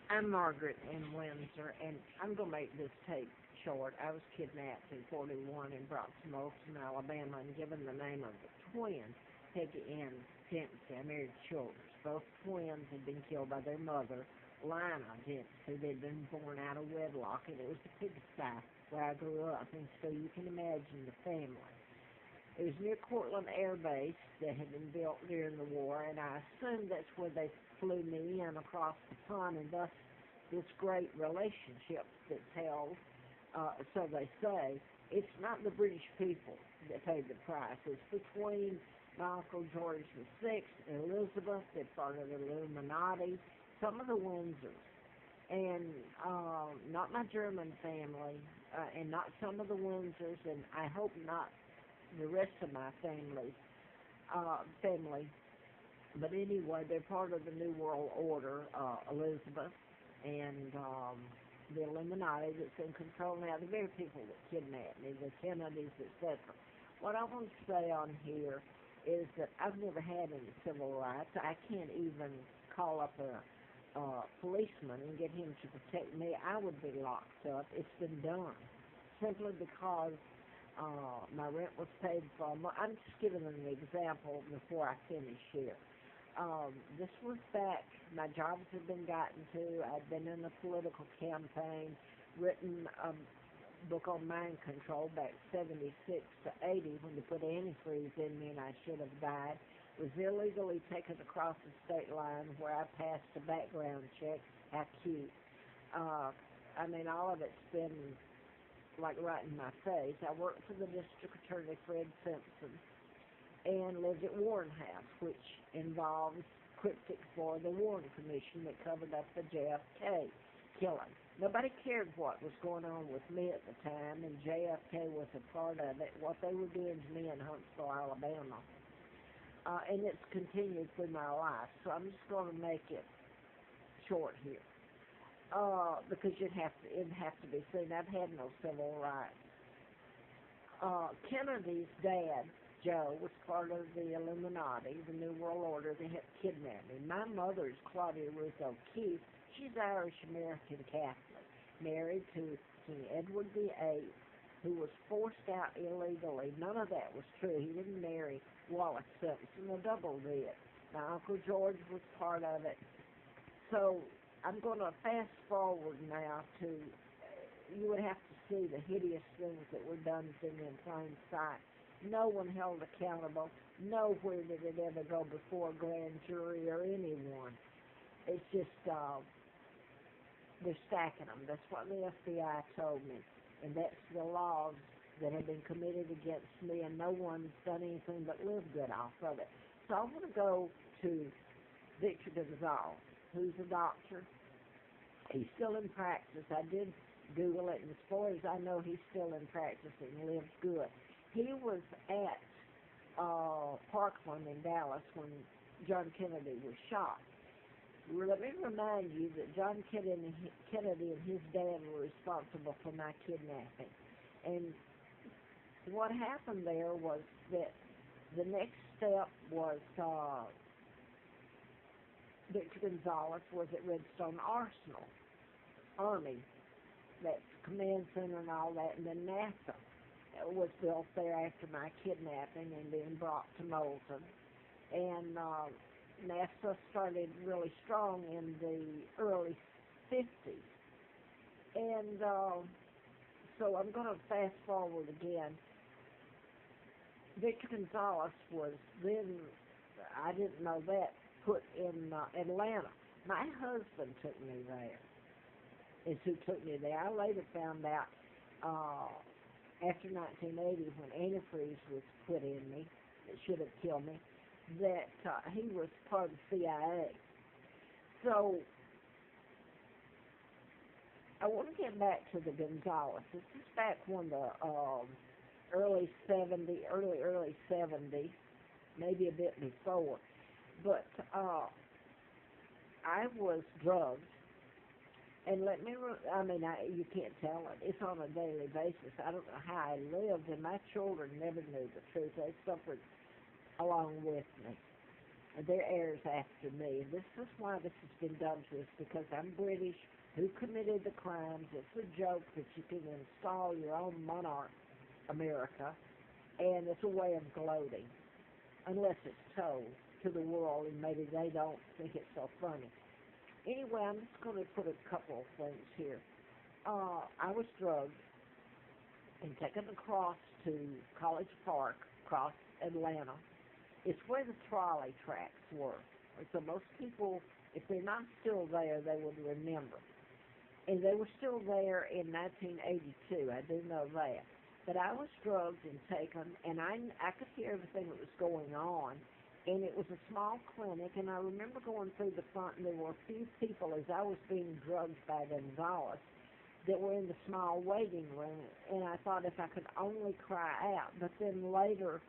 I'm Margaret in Windsor, and I'm going to make this tape short. I was kidnapped in '41 and brought to Moulton, Alabama, and given the name of the twin, Peggy Ann Dempsey. I married Childers. Both twins had been killed by their mother, Lina Dempsey. They'd been born out of wedlock, and it was the pigsty where I grew up, and so you can imagine the family. It was near Cortland Air Base that had been built during the war, and I assumed that's where they flew me in across the pond, and thus this great relationship that's held, so they say. It's not the British people that paid the price. It's between my Uncle George VI and Elizabeth. They're part of the Illuminati, some of the Windsors, and not my German family, and not some of the Windsors, and I hope not the rest of my family. But anyway, they're part of the New World Order, Elizabeth, and the Illuminati that's in control now, the very people that kidnapped me, the Kennedys, etc. What I want to say on here is that I've never had any civil rights. I can't even call up a policeman and get him to protect me. I would be locked up. It's been done simply because my rent was paid for. I'm just giving an example before I finish here. This was back, my jobs had been gotten to, I'd been in a political campaign, written a book on mind control back 76 to 80 when they put antifreeze in me and I should have died. Was illegally taken across the state line where I passed a background check. How cute. I mean, all of it's been like right in my face. I worked for the district attorney, Fred Simpson, and lived at Warren House, which involves cryptic for the Warren Commission that covered up the JFK killing. Nobody cared what was going on with me at the time, and JFK was a part of it, what they were doing to me in Huntsville, Alabama. And it's continued through my life, so I'm just going to make it short here. Because it'd have to be seen. I've had no civil rights. Kennedy's dad, Joe, was part of the Illuminati, the New World Order. They had kidnapped me. My mother's Claudia Ruth O'Keefe. She's Irish-American Catholic, married to King Edward VIII, who was forced out illegally. None of that was true. He didn't marry Wallace Simpson. The double did. My Uncle George was part of it. So I'm going to fast forward now to, you would have to see the hideous things that were done to me in plain sight. No one held accountable. Nowhere did it ever go before a grand jury or anyone. It's just, they're stacking them. That's what the FBI told me. And that's the laws that have been committed against me, and no one's done anything but live good off of it. So I want to go to Victor Gonzalez, who's a doctor. He's still in practice. I did Google it, and as far as I know, he's still in practice and lives good. He was at Parkland in Dallas when John Kennedy was shot. Let me remind you that John Kennedy and his dad were responsible for my kidnapping. And what happened there was that the next step was Victor Gonzalez was at Redstone Army, that command center and all that, and then NASA was built there after my kidnapping and being brought to Moulton. And NASA started really strong in the early 50s. And so I'm going to fast forward again. Victor Gonzalez was then, I didn't know that, put in Atlanta. My husband took me there, is who took me there. I later found out after 1980 when antifreeze was put in me, it should have killed me, that he was part of the CIA. So I want to get back to the Gonzalez. This is back when the early 70s, maybe a bit before. But I was drugged. And you can't tell it. It's on a daily basis. I don't know how I lived, and my children never knew the truth. They suffered along with me. They're heirs after me. And this is why this has been done to us, because I'm British. Who committed the crimes? It's a joke that you can install your own monarch, America, and it's a way of gloating, unless it's told to the world, and maybe they don't think it's so funny. Anyway, I'm just going to put a couple of things here. I was drugged and taken across to College Park, across Atlanta. It's where the trolley tracks were. So most people, if they're not still there, they would remember. And they were still there in 1982. I do know that. But I was drugged and taken, and I could hear everything that was going on. And it was a small clinic, and I remember going through the front, and there were a few people as I was being drugged by Gonzalez that were in the small waiting room. And I thought if I could only cry out. But then later,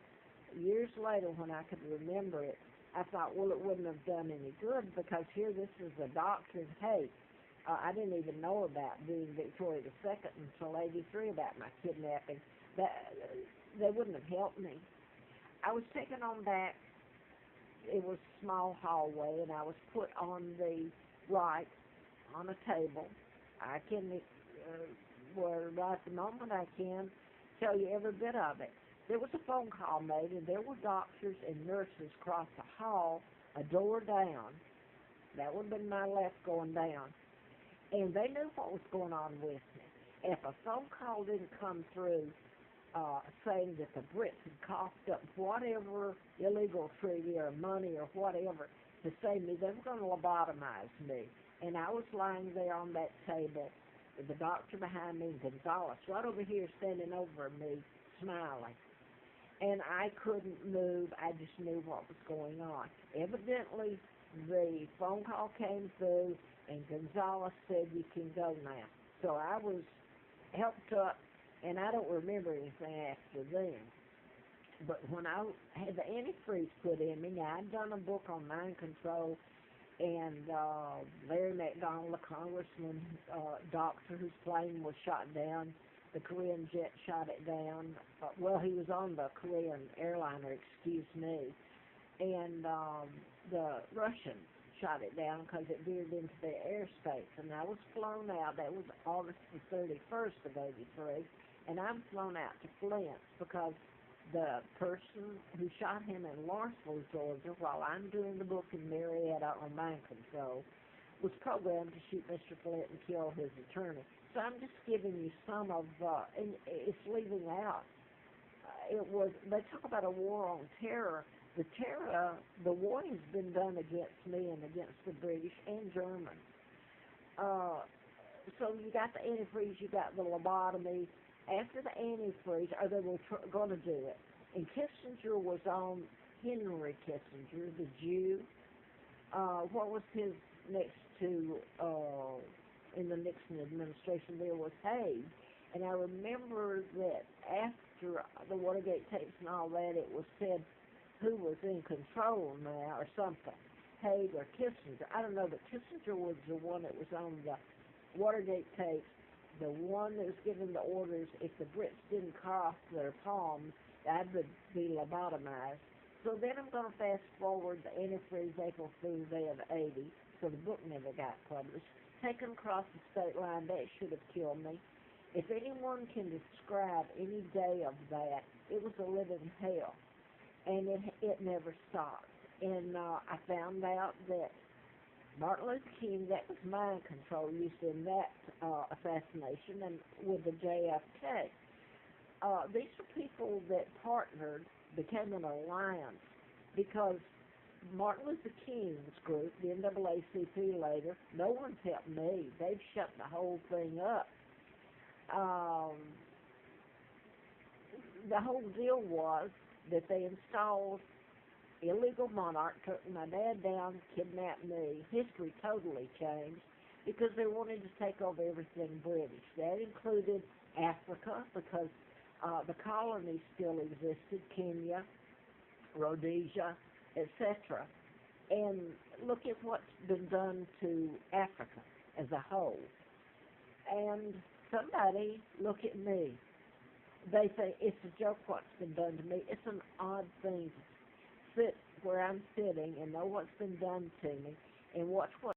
years later, when I could remember it, I thought, well, it wouldn't have done any good, because here this is a doctor, and hey, I didn't even know about being Victoria II until '83, about my kidnapping. They wouldn't have helped me. I was taken on back. It was a small hallway, and I was put on the right on a table. I can, right the moment I can, tell you every bit of it. There was a phone call made, and there were doctors and nurses across the hall, a door down. That would have been my left going down. And they knew what was going on with me. If a phone call didn't come through saying that the Brits had coughed up whatever illegal treaty or money or whatever to save me, they were going to lobotomize me. And I was lying there on that table with the doctor behind me, and Gonzalez right over here standing over me, smiling. And I couldn't move. I just knew what was going on. Evidently, the phone call came through, and Gonzalez said, you can go now. So I was helped up, and I don't remember anything after then. But when I had the antifreeze put in me, now I'd done a book on mind control, and Larry McDonald, the congressman, doctor whose plane was shot down, the Korean jet shot it down. Well, he was on the Korean airliner, excuse me, and the Russians shot it down because it veered into their airspace. And I was flown out. That was August the 31st of '83, and I'm flown out to Flint because the person who shot him in Lawrenceville, Georgia, while I'm doing the book in Marietta on mind control, was programmed to shoot Mr. Flint and kill his attorney. So I'm just giving you some of, and it's leaving out. They talk about a war on terror. The war has been done against me and against the British and Germans. So you got the antifreeze, you got the lobotomy. After the antifreeze, they were going to do it. And Kissinger was on, Henry Kissenger, the Jew. What was his next to, in the Nixon administration, there was Haig. And I remember that after the Watergate tapes and all that, it was said who was in control now or something, Haig or Kissinger. I don't know, but Kissinger was the one that was on the Watergate tapes, the one that was giving the orders if the Brits didn't cut off their palms, that would be lobotomized. So then I'm going to fast forward the antifreeze April Fool's Day of '80, so the book never got published. Taken across the state line, that should have killed me. If anyone can describe any day of that, it was a living hell, and it never stopped. And I found out that Martin Luther King, that was mind control used in that assassination, and with the JFK. These are people that partnered, became an alliance, because Martin Luther King's group, the NAACP later, no one's helped me. They've shut the whole thing up. The whole deal was that they installed illegal monarch, took my dad down, kidnapped me. History totally changed because they wanted to take over everything British. That included Africa because the colonies still existed, Kenya, Rhodesia, etc. And look at what's been done to Africa as a whole. And somebody, look at me. They say it's a joke what's been done to me. It's an odd thing to sit where I'm sitting and know what's been done to me and watch what